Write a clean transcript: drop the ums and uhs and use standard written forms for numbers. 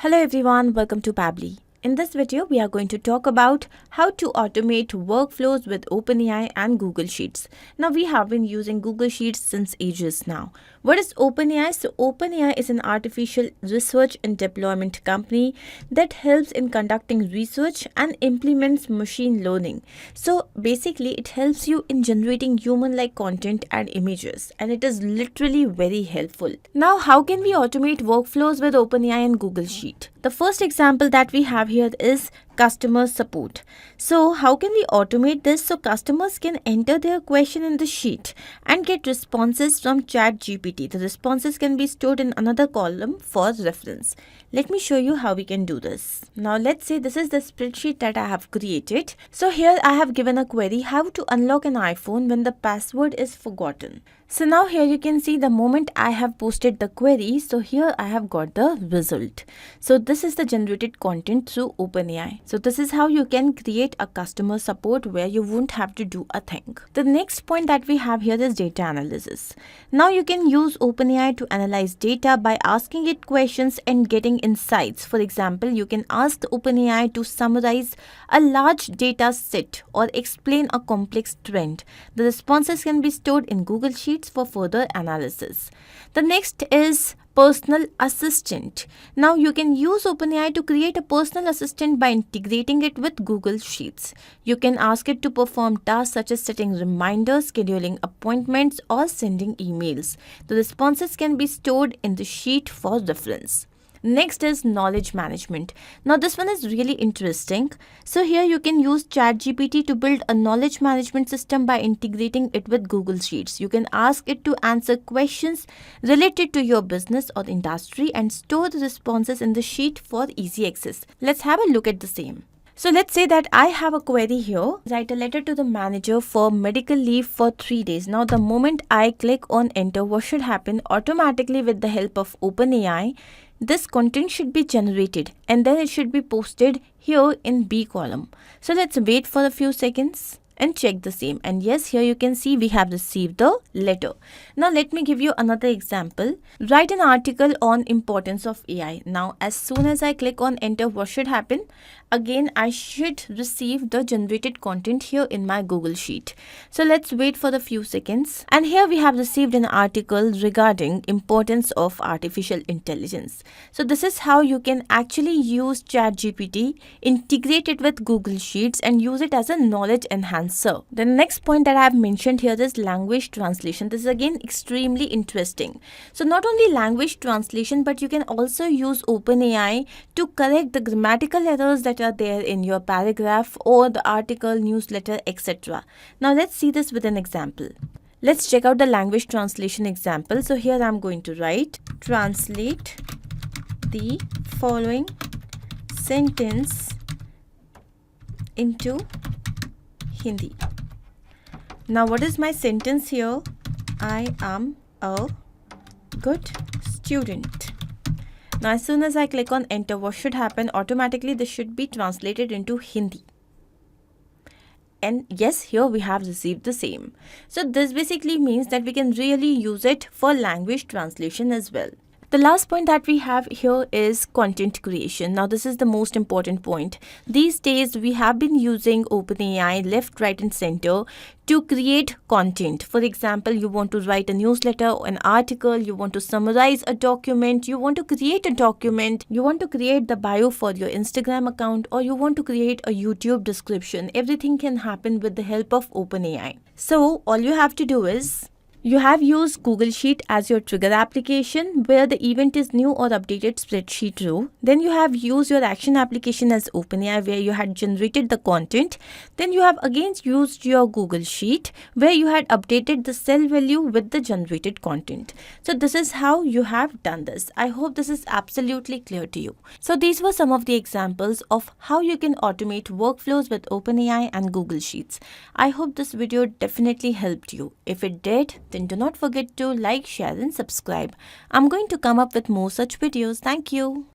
Hello everyone, welcome to Pabbly. In this video, we are going to talk about how to automate workflows with OpenAI and Google Sheets. Now, we have been using Google Sheets since ages now. What is OpenAI? So, OpenAI is an artificial research and deployment company that helps in conducting research and implements machine learning. So, basically, it helps you in generating human-like content and images, and it is literally very helpful. Now, how can we automate workflows with OpenAI and Google Sheet? The first example that we have here is customer support. So how can we automate this so customers can enter their question in the sheet and get responses from ChatGPT? The responses can be stored in another column for reference. Let me show you how we can do this. Now let's say this is the spreadsheet that I have created. So here I have given a query how to unlock an iPhone when the password is forgotten. So now here you can see the moment I have posted the query, so here I have got the result. So this is the generated content through OpenAI. So this is how you can create a customer support where you won't have to do a thing. The next point that we have here is data analysis. Now you can use OpenAI to analyze data by asking it questions and getting insights. For example, you can ask OpenAI to summarize a large data set or explain a complex trend. The responses can be stored in Google Sheets for further analysis. The next is personal assistant. Now you can use OpenAI to create a personal assistant by integrating it with Google Sheets. You can ask it to perform tasks such as setting reminders, scheduling appointments, or sending emails. The responses can be stored in the sheet for reference. Next is knowledge management. Now this one is really interesting. So here you can use ChatGPT to build a knowledge management system by integrating it with Google Sheets. You can ask it to answer questions related to your business or industry and store the responses in the sheet for easy access. Let's have a look at the same. So let's say that I have a query here. Write a letter to the manager for medical leave for 3 days. Now the moment I click on enter, what should happen? Automatically with the help of OpenAI, this content should be generated and then it should be posted here in B column. So let's wait for a few seconds and check the same. And yes, here you can see we have received the letter. Now let me give you another example. Write an article on importance of AI. Now as soon as I click on enter, what should happen? Again, I should receive the generated content here in my Google Sheet. So let's wait for a few seconds. And here we have received an article regarding importance of artificial intelligence. So this is how you can actually use ChatGPT, integrate it with Google Sheets and use it as a knowledge enhancer. The next point that I have mentioned here is language translation. This is again extremely interesting. So not only language translation, but you can also use OpenAI to correct the grammatical errors that are there in your paragraph or the article, newsletter, etc. Now let's see this with an example. Let's check out the language translation example. So here I'm going to write, translate the following sentence into Hindi. Now what is my sentence here? I am a good student. Now as soon as I click on enter, what should happen? Automatically this should be translated into Hindi. And yes, here we have received the same. So this basically means that we can really use it for language translation as well. The last point that we have here is content creation. Now this is the most important point. These days we have been using OpenAI left, right and center to create content. For example, you want to write a newsletter, an article, you want to summarize a document, you want to create a document, you want to create the bio for your Instagram account, or you want to create a YouTube description. Everything can happen with the help of OpenAI. So all you have to do is you have used Google Sheet as your trigger application where the event is new or updated spreadsheet row. Then you have used your action application as OpenAI where you had generated the content. Then you have again used your Google Sheet where you had updated the cell value with the generated content. So this is how you have done this. I hope this is absolutely clear to you. So these were some of the examples of how you can automate workflows with OpenAI and Google Sheets. I hope this video definitely helped you. If it did, then do not forget to like, share and subscribe. I'm going to come up with more such videos. Thank you.